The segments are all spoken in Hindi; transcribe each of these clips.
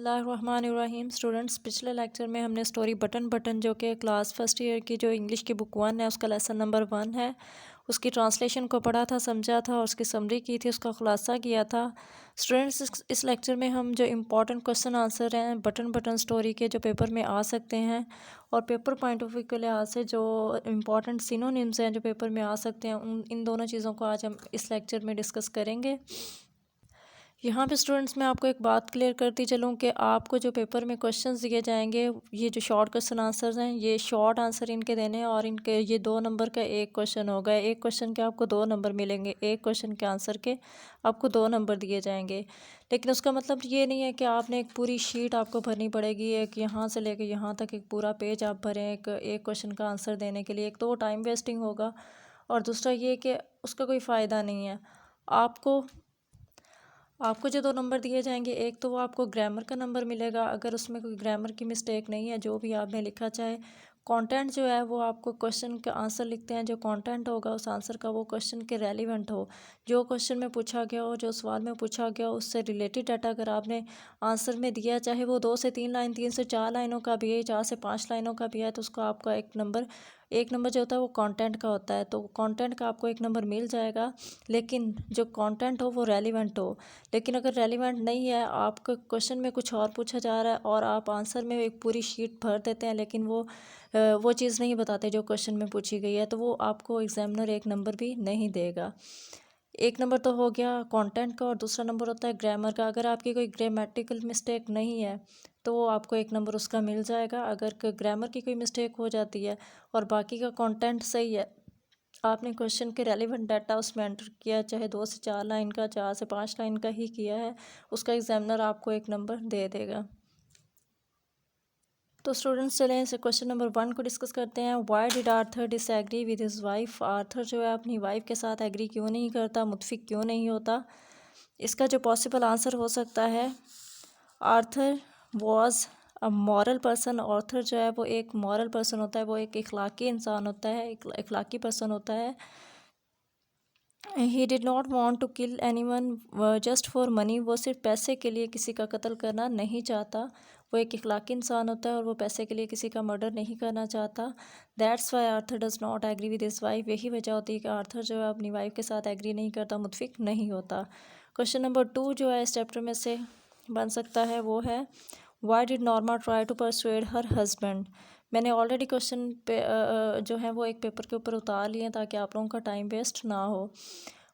बिस्मिल्लाहिर्रहमानिर्रहीम। स्टूडेंट्स, पिछले लेक्चर में हमने स्टोरी बटन बटन जो कि क्लास फर्स्ट ईयर की जो इंग्लिश की बुक 1 है उसका लेसन नंबर 1 है, उसकी ट्रांसलेशन को पढ़ा था, समझा था और उसकी समरी की थी, उसका खुलासा किया था। स्टूडेंट्स, इस लेक्चर में हम जो इम्पॉर्टेंट क्वेश्चन आंसर हैं बटन बटन स्टोरी के जो पेपर में आ सकते हैं और पेपर पॉइंट ऑफ व्यू के लिहाज से जो इम्पॉर्टेंट सिनोनिम्स हैं जो पेपर में आ सकते हैं इन दोनों चीज़ों को आज हम इस लेक्चर में डिस्कस करेंगे। यहाँ पे स्टूडेंट्स मैं आपको एक बात क्लियर करती चलूँ कि आपको जो पेपर में क्वेश्चंस दिए जाएंगे, ये जो शॉर्ट क्वेश्चन आंसर्स हैं, ये शॉर्ट आंसर इनके देने हैं और इनके ये 2 नंबर का एक क्वेश्चन होगा। एक क्वेश्चन के आपको 2 नंबर मिलेंगे, एक क्वेश्चन के आंसर के आपको 2 नंबर दिए जाएंगे। लेकिन उसका मतलब ये नहीं है कि आपने एक पूरी शीट आपको भरनी पड़ेगी, एक यहाँ से लेकर यहाँ तक एक पूरा पेज आप भरें एक क्वेश्चन का आंसर देने के लिए। एक तो वो टाइम वेस्टिंग होगा और दूसरा ये कि उसका कोई फ़ायदा नहीं है। आपको जो 2 नंबर दिए जाएंगे, एक तो वो आपको ग्रामर का नंबर मिलेगा अगर उसमें कोई ग्रामर की मिस्टेक नहीं है, जो भी आपने लिखा, चाहे कंटेंट जो है वो आपको क्वेश्चन का आंसर लिखते हैं, जो कंटेंट होगा उस आंसर का वो क्वेश्चन के रेलिवेंट हो, जो क्वेश्चन में पूछा गया हो, जो सवाल में पूछा गया हो उससे रिलेटेड डाटा अगर आपने आंसर में दिया, चाहे वो 2 से 3 लाइन, 3 से 4 लाइनों का भी है, 4 से 5 लाइनों का भी है, तो उसको आपका एक नंबर जो होता है वो कंटेंट का होता है, तो कंटेंट का आपको एक नंबर मिल जाएगा। लेकिन जो कंटेंट हो वो रेलिवेंट हो। लेकिन अगर रेलिवेंट नहीं है, आपका क्वेश्चन में कुछ और पूछा जा रहा है और आप आंसर में एक पूरी शीट भर देते हैं लेकिन वो चीज़ नहीं बताते जो क्वेश्चन में पूछी गई है, तो वो आपको एग्जामिनर एक नंबर भी नहीं देगा। एक नंबर तो हो गया कंटेंट का और दूसरा नंबर होता है ग्रामर का। अगर आपकी कोई ग्रामेटिकल मिस्टेक नहीं है तो वो आपको एक नंबर उसका मिल जाएगा। अगर ग्रामर की कोई मिस्टेक हो जाती है और बाकी का कंटेंट सही है, आपने क्वेश्चन के रेलिवेंट डाटा उसमें एंटर किया, चाहे 2 से 4 लाइन का, 4 से 5 लाइन का ही किया है, उसका एग्जामिनर आपको एक नंबर दे देगा। तो स्टूडेंट्स चलें इसे क्वेश्चन नंबर 1 को डिस्कस करते हैं। Why did Arthur disagree with his wife. Arthur जो है अपनी वाइफ के साथ एग्री क्यों नहीं करता, मुतफिक क्यों नहीं होता। इसका जो पॉसिबल आंसर हो सकता है, Arthur was a moral person. Arthur जो है वो एक मॉरल पर्सन होता है, वो एक इखलाकी इंसान होता है, एक इखलाकी पर्सन होता है। He did not want to kill anyone just for money. वो सिर्फ पैसे के लिए किसी का कत्ल करना नहीं चाहता। वो एक इखलाकी इंसान होता है और वो पैसे के लिए किसी का मर्डर नहीं करना चाहता। That's why Arthur does not agree with his wife. यही वजह होती है कि आर्थर जो है अपनी वाइफ के साथ एग्री नहीं करता, मुतफिक नहीं होता। क्वेश्चन नंबर 2 जो है इस चैप्टर में से बन सकता है वो है, why did Norma try to persuade her husband. मैंने ऑलरेडी क्वेश्चन पे जो है वो एक पेपर के ऊपर उतार लिए ताकि आप लोगों का टाइम वेस्ट ना हो।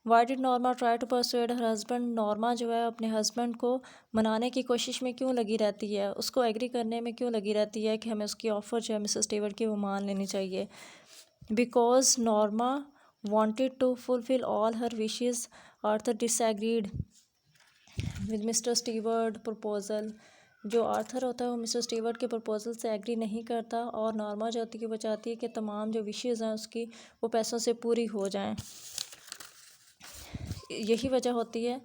Why did Norma try to persuade her husband. Norma जो है अपने हस्बैंड को मनाने की कोशिश में क्यों लगी रहती है, उसको एग्री करने में क्यों लगी रहती है कि हमें उसकी ऑफ़र जो है मिसेस स्टीवर्ट की वो मान लेनी चाहिए। Because Norma wanted to fulfill all her wishes. Arthur disagreed with mister Stewart proposal. जो आर्थर होता है वो मिस्टर स्टीवर्ट के प्रपोजल से एग्री नहीं करता और नॉर्मा जो होती है वो चाहती है कि तमाम जो विशेज़ हैं उसकी वो पैसों से पूरी हो जाएं। यही वजह होती है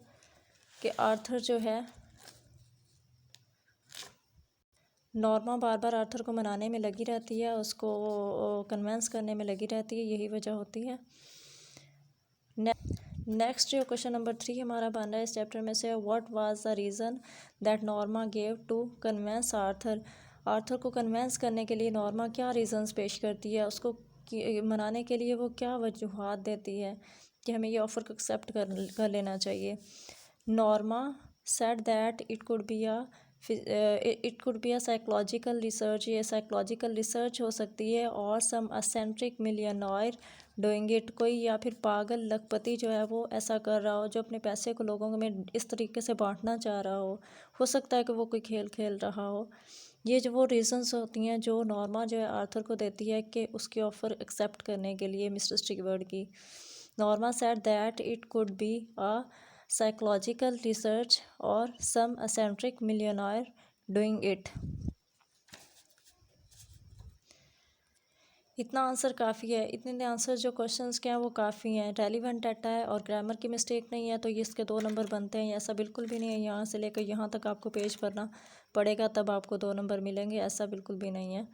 कि आर्थर जो है, नॉर्मा बार बार आर्थर को मनाने में लगी रहती है, उसको कन्वेंस करने में लगी रहती है, यही वजह होती है। नेक्स्ट जो क्वेश्चन नंबर 3 हमारा बन रहा है इस चैप्टर में से, what was the reason that Norma gave to convince Arthur. Arthur को कन्वेंस करने के लिए नॉर्मा क्या रीज़न्स पेश करती है, उसको मनाने के लिए वो क्या वजूहात देती है कि हमें ये ऑफ़र को एक्सेप्ट कर लेना चाहिए। Norma said that it could be a psychological research. ये साइकोलॉजिकल रिसर्च हो सकती है और सम असेंट्रिक मिलियनर डूइंग इट। कोई या फिर पागल लखपति जो है वो ऐसा कर रहा हो, जो अपने पैसे को लोगों में इस तरीके से बांटना चाह रहा हो सकता है कि वो कोई खेल खेल रहा हो। ये जो वो रीज़न्स होती हैं जो नॉर्मा जो है आर्थर को देती है कि उसकी ऑफ़र एक्सेप्ट करने के लिए मिस्टर स्टीवर्ट की। Norma said that it could be a psychological research और सम असेंट्रिक मिलियनर डूइंग इट। इतना आंसर काफ़ी है, इतने आंसर जो क्वेश्चंस के हैं वो काफ़ी हैं। रेलिवेंट डाटा है और ग्रामर की मिस्टेक नहीं है तो ये इसके 2 नंबर बनते हैं। ऐसा बिल्कुल भी नहीं है यहाँ से लेकर यहाँ तक आपको पेज भरना पड़ेगा तब आपको 2 नंबर मिलेंगे, ऐसा बिल्कुल भी नहीं है।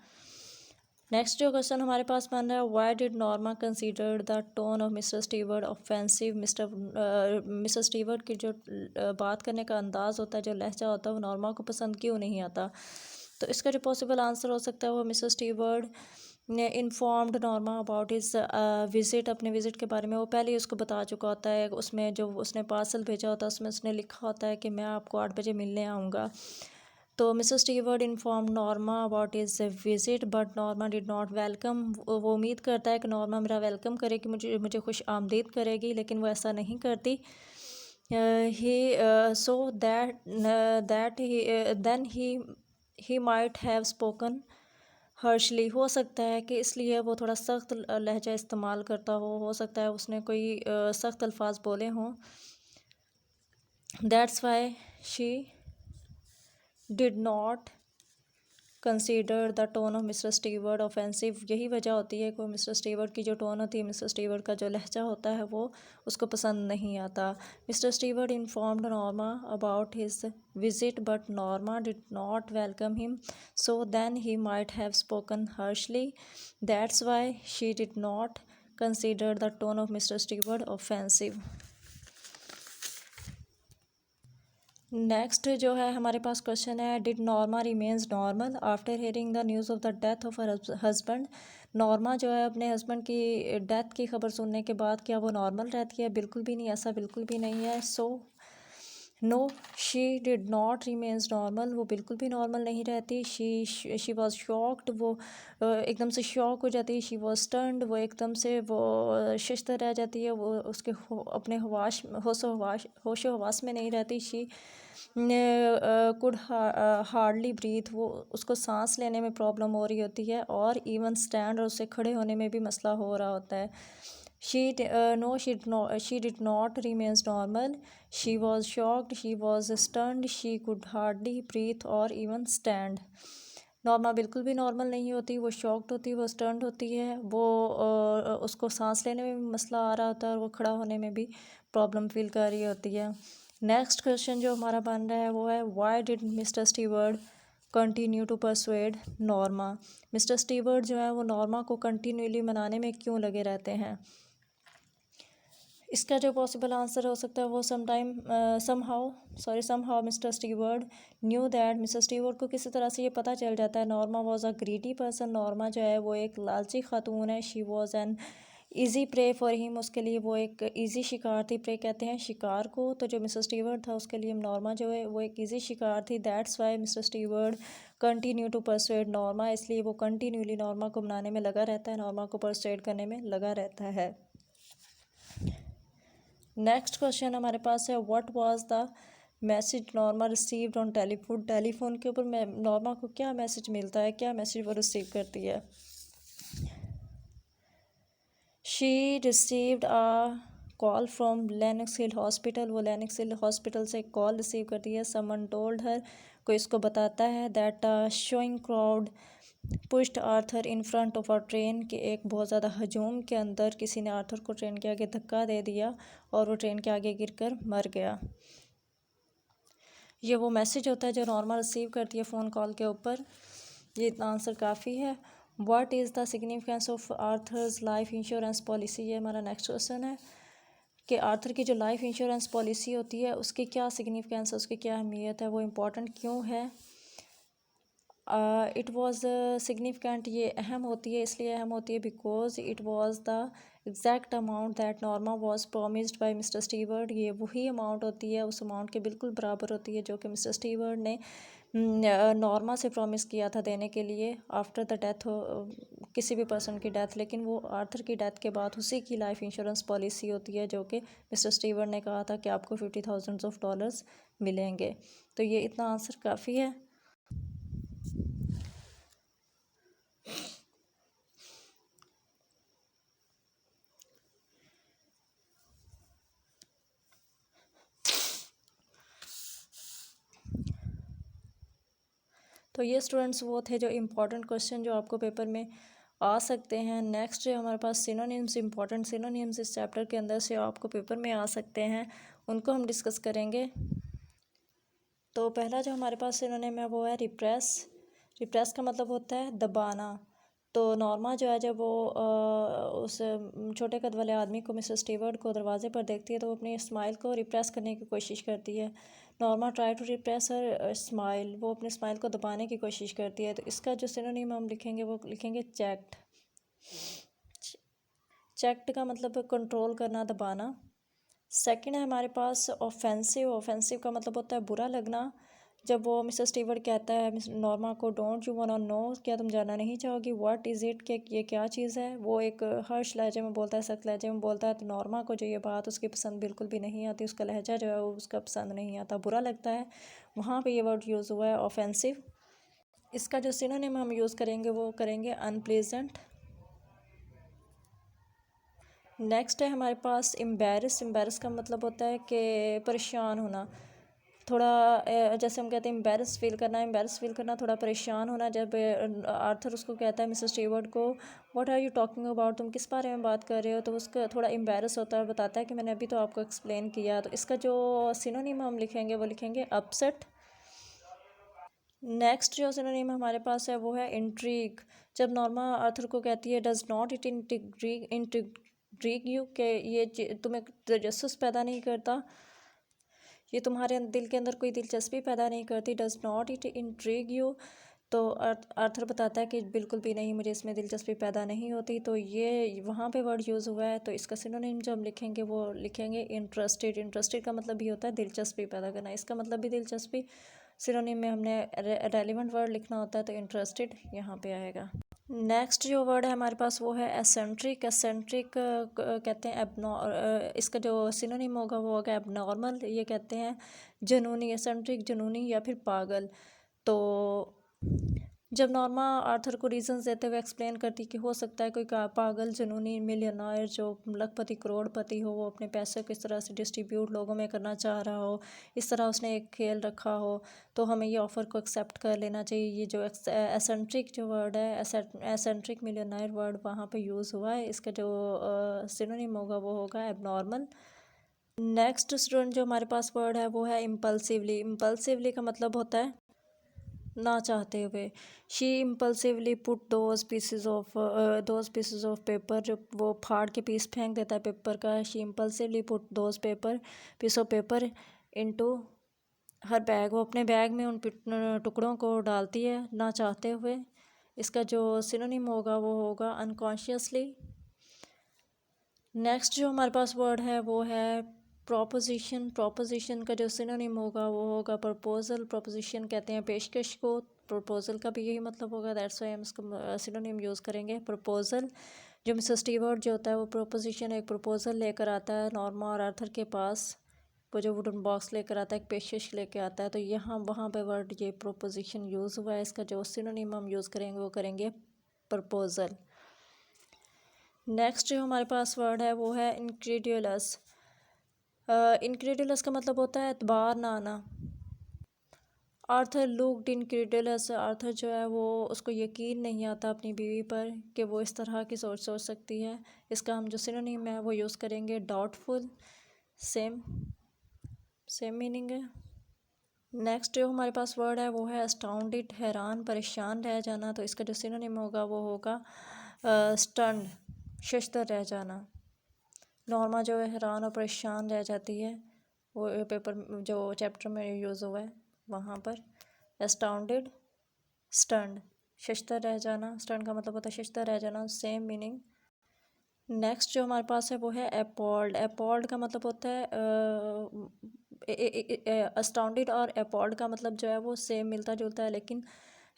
नेक्स्ट जो क्वेश्चन हमारे पास बन रहा है, why did Norma consider the tone of mister Stewart offensive. Mister Stewart की जो बात करने का अंदाज़ होता है, जो लहजा होता है, वो नॉर्मा को पसंद क्यों नहीं आता। तो इसका जो पॉसिबल आंसर हो सकता है वो मिस्टर स्टीवर्ट ने इन्फॉर्म्ड नॉर्मा अबाउट इस विज़िट, अपने विज़िट के बारे में वो पहले ही उसको बता चुका होता है। उसमें जो उसने पार्सल भेजा होता है उसमें उसने लिखा होता है कि मैं आपको 8 बजे मिलने आऊँगा। तो mister Stewart inform Norma about is visit but Norma did not welcome. वो उम्मीद करता है कि नॉर्मा मेरा वेलकम करेगी, मुझे मुझे खुश आमदीद करेगी, लेकिन वो ऐसा नहीं करती। He so that he then he might have spoken harshly. हो सकता है कि इसलिए वो थोड़ा सख्त लहजा इस्तेमाल करता हो सकता है उसने कोई सख्त अल्फाज बोले हों। That's why she did not consider the tone of mister Stewart offensive. यही वजह होती है कि मिस्टर स्टीवर्ट की जो टोन होती है, मिस्टर स्टीवर्ट का जो लहजा होता है, वो उसको पसंद नहीं आता। Mister Stewart informed Norma about his visit but Norma did not welcome him, so then he might have spoken harshly. That's why she did not consider the tone of mister Stewart offensive. Next जो है हमारे पास क्वेश्चन है, did Norma remains normal after hearing the news of the death of her husband. Norma जो है अपने हस्बैंड की डेथ की खबर सुनने के बाद क्या वो नॉर्मल रहती है? बिल्कुल भी नहीं, ऐसा बिल्कुल भी नहीं है। So no, she did not remains normal. वो बिल्कुल भी नॉर्मल नहीं रहती। She was shocked. वो एकदम से शॉक हो जाती है। She was stunned. वो एकदम से वो शिश्तर रह जाती है। वो उसके अपने होशो हवास में नहीं रहती। She could hardly breathe. वो उसको सांस लेने में प्रॉब्लम हो रही होती है, और इवन स्टैंड और उससे खड़े होने में भी मसला हो रहा होता है। She did not remains normal. She was shocked. She was stunned. She could hardly breathe or even stand. Norma बिल्कुल भी नॉर्मल नहीं होती। वो शॉक्ड होती है, वो स्टन्ड होती है, वो उसको सांस लेने में भी मसला आ रहा होता है, और वो खड़ा होने में भी प्रॉब्लम फील कर रही होती है। नेक्स्ट क्वेश्चन जो हमारा बन रहा है वो है, why did mister Stewart continue to persuade Norma. Mister Stewart जो है वो नॉर्मा को कंटिन्यूली मनाने में क्यों लगे रहते हैं। इसका जो पॉसिबल आंसर हो सकता है वो somehow mister Stewart knew that. Mister Stewart को किसी तरह से ये पता चल जाता है Norma was a greedy person. Norma जो है वो एक लालची खातून है। She was an easy prey for him. उसके लिए वो एक ईजी शिकार थी। प्रे कहते हैं शिकार को। तो जो मिस्टर स्टीवर्ट था उसके लिए नॉर्मा जो है वो एक ईजी शिकार थी। That's why mister Stewart continue to persuade Norma. इसलिए वो कंटिन्यूली नॉर्मा को मनाने में लगा रहता है, नॉर्मा को परसुएड करने में लगा रहता है। नेक्स्ट क्वेश्चन हमारे पास है, what was the message Norma received on telephone. Telephone के ऊपर नॉर्मा को क्या मैसेज मिलता है, क्या मैसेज वो रिसीव करती है। She received a call from Lennox Hill hospital. वो लेनक्स हिल हॉस्पिटल से कॉल रिसीव करती है। समन टोल्ड हर, कोई इसको बताता है, that shoving crowd pushed Arthur in front of a train, के एक बहुत ज़्यादा हजूम के अंदर किसी ने आर्थर को ट्रेन के आगे धक्का दे दिया और वो ट्रेन के आगे गिरकर मर गया। ये वो मैसेज होता है जो नॉर्मा रिसीव करती है फ़ोन कॉल के ऊपर। ये इतना आंसर काफ़ी है। What is the significance of Arthur's life insurance policy. ये हमारा नेक्स्ट क्वेश्चन है कि आर्थर की जो लाइफ इंश्योरेंस पॉलिसी होती है उसकी क्या सिग्निफिकेंस है, उसकी क्या अहमियत है, वो इम्पोर्टेंट क्यों है। It was significant. ये अहम होती है, इसलिए अहम होती है because it was the exact amount that Norma was promised by mister Stewart. ये वही अमाउंट होती है, उस अमाउंट के बिल्कुल बराबर होती है जो कि मिस्टर स्टीवर्ट ने नॉर्मा से प्रॉमिस किया था देने के लिए आफ्टर द डेथ किसी भी पर्सन की डेथ। लेकिन वो आर्थर की डेथ के बाद उसी की लाइफ इंश्योरेंस पॉलिसी होती है जो कि मिस्टर स्टीवर्ट ने कहा था कि आपको $50,000 मिलेंगे। तो ये इतना आंसर काफ़ी है। तो ये स्टूडेंट्स वो थे जो इम्पोर्टेंट क्वेश्चन जो आपको पेपर में आ सकते हैं। नेक्स्ट जो हमारे पास सिनोनिम्स, इम्पोर्टेंट सिनोनिम्स इस चैप्टर के अंदर से आपको पेपर में आ सकते हैं, उनको हम डिस्कस करेंगे। तो पहला जो हमारे पास सिनोनिम है वो है रिप्रेस। रिप्रेस का मतलब होता है दबाना। तो नॉर्मा जो है जब वो उस छोटे कद वाले आदमी को, मिस्टर स्टीवर्ट को दरवाजे पर देखती है तो वो अपनी स्माइल को रिप्रेस करने की कोशिश करती है। Norma try to repress her smile, वो अपने स्माइल को दबाने की कोशिश करती है। तो इसका जो सिनोनिम हम लिखेंगे वो लिखेंगे चेक्ड। चेक्ड का मतलब कंट्रोल करना, दबाना। सेकंड है हमारे पास ऑफेंसिव। ऑफेंसिव का मतलब होता है बुरा लगना। जब वो मिस्टर स्टीवर्ट कहता है मिस नॉर्मा को, डोंट यू वांना नो, क्या तुम जानना नहीं चाहोगी, व्हाट इज़ इट, कि ये क्या चीज़ है। वो एक हर्ष लहजे में बोलता है, सख्त लहजे में बोलता है। तो नॉर्मा को जो ये बात उसकी पसंद बिल्कुल भी नहीं आती, उसका लहजा जो है वो उसका पसंद नहीं आता, बुरा लगता है। वहाँ पे ये वर्ड यूज़ हुआ है ऑफेंसिव। इसका जो सिनोनिम हम यूज़ करेंगे वो करेंगे अनप्लेजेंट। नेक्स्ट है हमारे पास एम्बैरस। एम्बैरस का मतलब होता है कि परेशान होना, थोड़ा जैसे हम कहते हैं एम्बैरस फील करना। एम्बैरस फील करना, थोड़ा परेशान होना। जब आर्थर उसको कहता है मिस्टर स्टीवर्ट को, what are you talking about, तुम किस बारे में बात कर रहे हो, तो उसका थोड़ा एम्बैरस होता है, बताता है कि मैंने अभी तो आपको एक्सप्लेन किया। तो इसका जो सिनोनिम हम लिखेंगे वो लिखेंगे अपसेट। नेक्स्ट जो सिनोनिम हमारे पास है वो है इंट्रीग। जब नॉर्मा आर्थर को कहती है does not it intrigue you, के ये तुम्हें तजस्सुस पैदा नहीं करता, ये तुम्हारे दिल के अंदर कोई दिलचस्पी पैदा नहीं करती, does not it intrigue you. तो आर्थर बताता है कि बिल्कुल भी नहीं, मुझे इसमें दिलचस्पी पैदा नहीं होती। तो ये वहाँ पे वर्ड यूज़ हुआ है। तो इसका सिनोनिम जो हम लिखेंगे वो लिखेंगे इंटरेस्टेड। इंटरेस्टेड का मतलब भी होता है दिलचस्पी पैदा करना, इसका मतलब भी दिलचस्पी। सिनोनिम में हमने रेलिवेंट वर्ड लिखना होता है, तो इंटरेस्टेड यहाँ पे आएगा। नेक्स्ट जो वर्ड है हमारे पास वो है एसेंट्रिक। एसेंट्रिक कहते हैं इसका जो सिनोनिम होगा वो होगा एबनॉर्मल। ये कहते हैं जुनूनी। एसेंट्रिक जुनूनी या फिर पागल। तो जब नॉर्मा आर्थर को रीजंस देते हुए एक्सप्लेन करती कि हो सकता है कोई पागल जुनूनी मिलियनर जो लखपति करोड़पति हो, वो अपने पैसे को इस तरह से डिस्ट्रीब्यूट लोगों में करना चाह रहा हो, इस तरह उसने एक खेल रखा हो, तो हमें ये ऑफ़र को एक्सेप्ट कर लेना चाहिए। ये जो एसेंट्रिक जो वर्ड है, एसेंट्रिक मिलियनर वर्ड वहाँ पे यूज़ हुआ है। इसका जो सिनोनिम होगा वो होगा एबनॉर्मल। नेक्स्ट स्टूडेंट जो हमारे पास वर्ड है वो है इम्पल्सिवली। इम्पल्सिवली का मतलब होता है ना चाहते हुए। She impulsively put those pieces of paper, जो वो फाड़ के पीस फेंक देता है पेपर का। She impulsively put those piece of paper into her bag, वो अपने बैग में उन टुकड़ों को डालती है ना चाहते हुए। इसका जो सिनोनिम होगा वो होगा अनकॉन्शियसली। नेक्स्ट जो हमारे पास वर्ड है वो है प्रोपोजिशन। प्रोपोजिशन का जो सिनोनिम होगा वो होगा प्रपोजल। प्रोपोजिशन कहते हैं पेशकश को, प्रपोजल का भी यही मतलब होगा, दैट्स वाई हम इसका सिनोनिम यूज़ करेंगे प्रपोजल। जो मिस्टर स्टीवर्ट जो होता है वो प्रोपोजिशन, एक प्रपोजल लेकर आता है नॉर्मा और आर्थर के पास। वो जो वुडन बॉक्स लेकर आता है, एक पेशकश लेकर आता है। तो यहाँ वहाँ पे वर्ड ये प्रोपोजिशन यूज़ हुआ है। इसका जो सिनोनिम हम यूज़ करेंगे वो करेंगे प्रपोजल। नेक्स्ट जो हमारे पास वर्ड है वो है इनक्रेड्यूलस। इनक्रेडुलस का मतलब होता है एतबार ना आना। Arthur looked incredulous. आर्थर जो है वो उसको यकीन नहीं आता अपनी बीवी पर कि वो इस तरह की सोच सकती है। इसका हम जो सिनोनिम है वो यूज़ करेंगे डाउटफुल। सेम मीनिंग है। नेक्स्ट जो हमारे पास वर्ड है वो है अस्टाउंडेड, हैरान परेशान रह जाना। तो इसका जो सिनोनिम होगा वो होगा स्टन्ड, शशदर रह जाना। नॉर्मा जो है हैरान और परेशान रह जाती है, वो पेपर जो चैप्टर में यूज़ हुआ है वहाँ पर। एस्टाउंडेड, स्टन्ड, शशदर रह जाना। स्टन्ड का मतलब होता है शशदर रह जाना, सेम मीनिंग। नेक्स्ट जो हमारे पास है वो है एपॉल्ड। एपॉल्ड का मतलब होता है अस्टाउंडेड और एपॉल्ड का मतलब जो है वो सेम मिलता जुलता है, लेकिन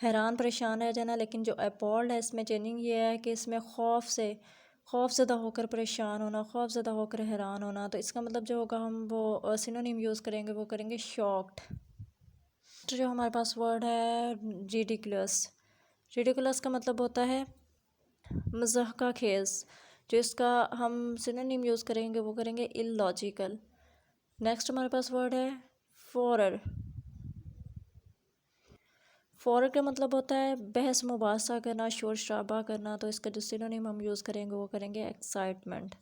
हैरान परेशान रह जाना। लेकिन जो एपॉल्ड है इसमें चेंजिंग ये है कि इसमें खौफज़दा होकर परेशान होना, खौफज़दा होकर हैरान होना। तो इसका मतलब जो होगा हम वो सिनोनिम यूज़ करेंगे वो करेंगे शॉक्ड। तो जो हमारे पास वर्ड है रिडिकुलस। रिडिकुलस का मतलब होता है मज़ाक़ खेज़। जो इसका हम सिनोनिम यूज़ करेंगे वो करेंगे इलॉजिकल। नेक्स्ट हमारे पास वर्ड है फॉरर। फॉरर का मतलब होता है बहस मुबासा करना, शोर शराबा करना। तो इसका जो सिनोनिम हम यूज़ करेंगे वो करेंगे एक्साइटमेंट।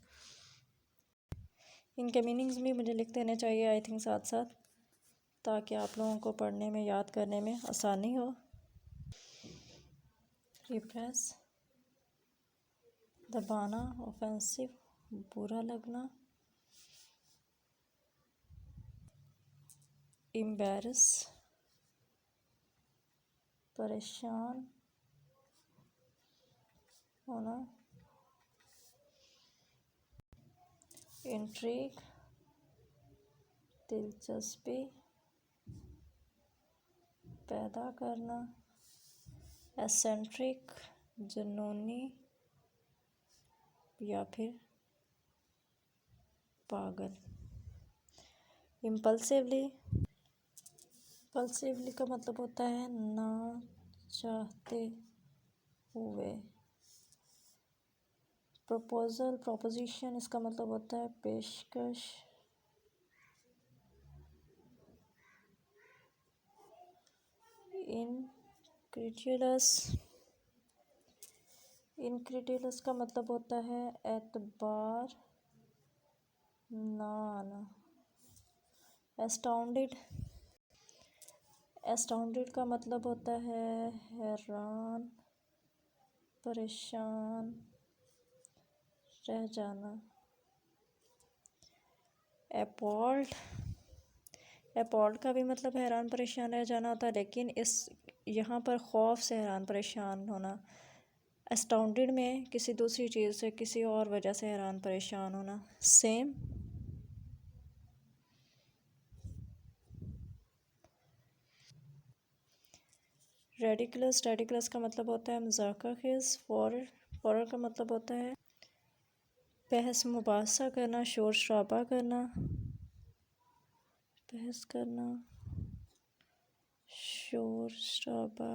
इनके मीनिंग्स भी मुझे लिख देने चाहिए आई थिंक साथ साथ, ताकि आप लोगों को पढ़ने में, याद करने में आसानी हो। रिप्रेस दबाना, ऑफेंसिव, बुरा लगना, एम्बैरस, परेशान होना, इंट्रीग, दिलचस्पी पैदा करना, एसेंट्रिक, जुनूनी या फिर पागल। इम्पल्सिवली, इम्पल्सिवली का मतलब होता है ना चाहते हुए। प्रपोजल, प्रोपोजिशन, इसका मतलब होता है पेशकश। इनक्रेडुलस, इनक्रेडुलस का मतलब होता है एतबार ना आना। एस्टाउंडेड, एस्टाउंडेड का मतलब होता है हैरान, परेशान रह जाना। एपॉल्ड, एपॉल्ड का भी मतलब हैरान परेशान रह जाना होता है, लेकिन इस यहाँ पर खौफ से हैरान परेशान होना। एस्टाउंडेड में किसी दूसरी चीज़ से, किसी और वजह से हैरान परेशान होना। सेम, रेडिकुलस, रेडिकुलस का मतलब होता है मजाकखेज़। फॉरर, फॉरर का मतलब होता है बहस मुबासा करना, शोर शराबा करना, बहस करना, शोर शराबा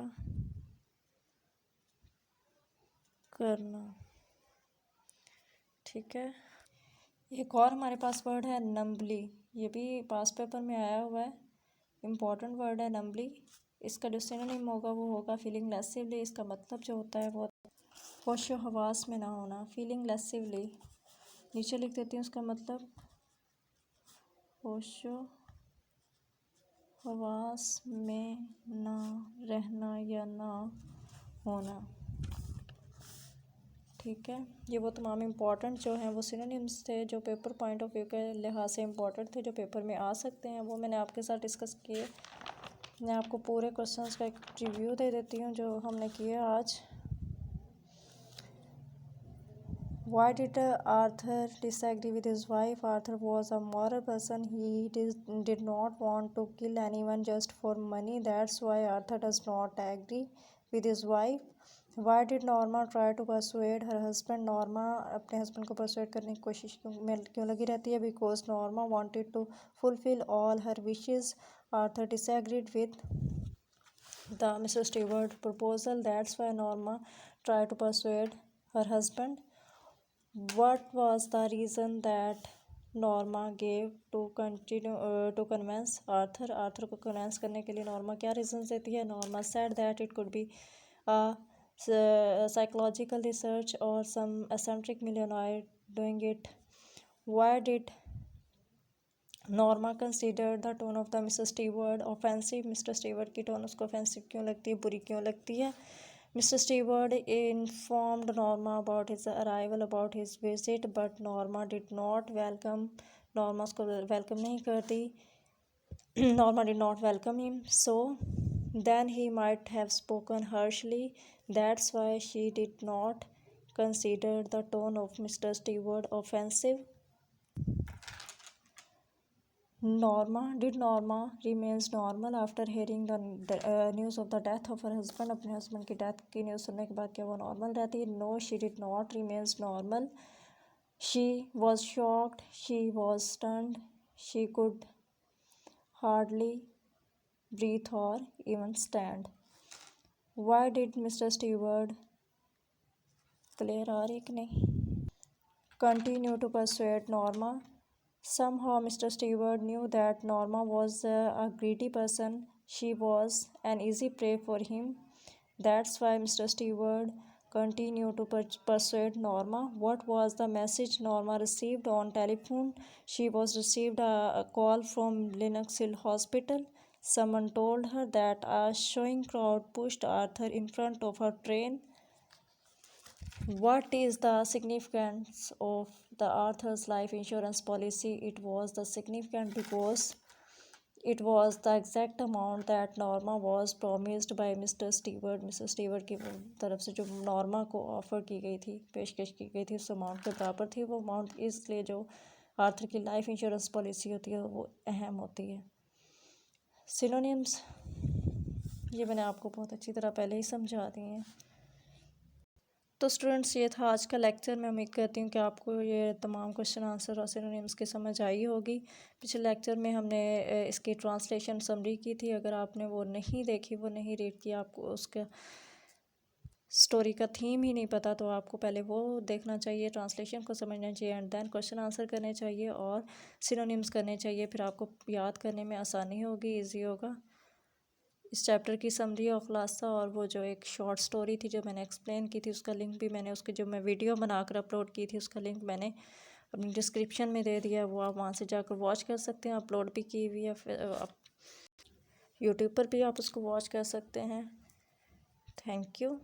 करना। ठीक है, एक और हमारे पास वर्ड है नम्बली। ये भी पास पेपर में आया हुआ है, इम्पॉर्टेंट वर्ड है नम्बली। इसका जो सिनोनिम होगा वो होगा फीलिंग लेसिवली। इसका मतलब जो होता है वो होशो हवास में ना होना। फीलिंग लेसिवली नीचे लिख देती हूँ, उसका मतलब होशो हवास में ना रहना या ना होना। ठीक है, ये वो तमाम इम्पॉर्टेंट जो हैं वो सिनोनिम्स थे जो पेपर पॉइंट ऑफ व्यू के लिहाज से इम्पॉर्टेंट थे, जो पेपर में आ सकते हैं, वो मैंने आपके साथ डिस्कस किए। मैं आपको पूरे क्वेश्चंस का एक रिव्यू दे देती हूँ जो हमने किए आज। Why did Arthur disagree with his wife? Arthur was a moral person. He did not want to kill anyone just for money. That's why Arthur does not agree with his wife. Why did Norma try to persuade her husband? Norma अपने husband को persuade करने की कोशिश क्यों लगी रहती है? Because Norma wanted to fulfill all her wishes. Arthur disagreed with the Mr. Stewart proposal. That's why Norma tried to persuade her husband. What was the reason that Norma gave to continue to convince Arthur? Arthur को convince करने के लिए Norma क्या reasons देती है? Norma said that it could be a psychological research or some eccentric millionaire doing it. Why did Norma considered the tone of the Mr. Stewart offensive? Mr. Stewart की tone उसको offensive क्यों लगती है, बुरी क्यों लगती है? Mr. Stewart informed Norma about his arrival, about his visit, but Norma did not welcome. Norma उसको welcome नहीं करती. Norma did not welcome him, so then he might have spoken harshly. That's why she did not consider the tone of Mr. Stewart offensive. Did Norma remains normal after hearing the news of the death of her husband? अपने husband की death की news सुनने के बाद क्या वो normal रहती है? No, she did not remains normal. She was shocked. She was stunned. She could hardly breathe or even stand. Why did Mr. Stewart clear आ रही कि नहीं? Continue to persuade Norma. Somehow Mr. Stewart knew that Norma was a greedy person. She was an easy prey for him. That's why Mr. Stewart continued to persuade Norma. What was the message Norma received on telephone? She was received a call from Lenox Hill Hospital. Someone told her that a showing crowd pushed Arthur in front of her train. What is the significance of the Arthur's life insurance policy? It was the significant because it was the exact amount that Norma was promised by Mr. Stewart. Mister Stewart की तरफ से जो नॉर्मा को ऑफ़र की गई थी, पेशकश की गई थी, उस अमाउंट के बराबर थी वो अमाउंट। इसलिए जो आर्थर की लाइफ इंश्योरेंस पॉलिसी होती है वो अहम होती है। सिनोनिम्स ये मैंने आपको बहुत अच्छी तरह पहले ही समझा दिए हैं। तो स्टूडेंट्स ये था आज का लेक्चर। मैं उम्मीद करती हूँ कि आपको ये तमाम क्वेश्चन आंसर और सिनोनिम्स की समझ आई होगी। पिछले लेक्चर में हमने इसकी ट्रांसलेशन समरी की थी। अगर आपने वो नहीं देखी, वो नहीं रीड किया, आपको उसका स्टोरी का थीम ही नहीं पता, तो आपको पहले वो देखना चाहिए, ट्रांसलेशन को समझना चाहिए, एंड देन क्वेश्चन आंसर करने चाहिए और सिनोनिम्स करने चाहिए। फिर आपको याद करने में आसानी होगी, ईजी होगा। इस चैप्टर की समरी और ख़ुलासा और वो जो एक शॉर्ट स्टोरी थी जो मैंने एक्सप्लेन की थी, उसका लिंक भी मैंने, उसकी जो मैं वीडियो बनाकर अपलोड की थी उसका लिंक मैंने अपनी डिस्क्रिप्शन में दे दिया। वो आप वहाँ से जाकर वॉच कर सकते हैं। अपलोड भी की हुई है, फिर आप यूट्यूब पर भी आप उसको वॉच कर सकते हैं। Thank you.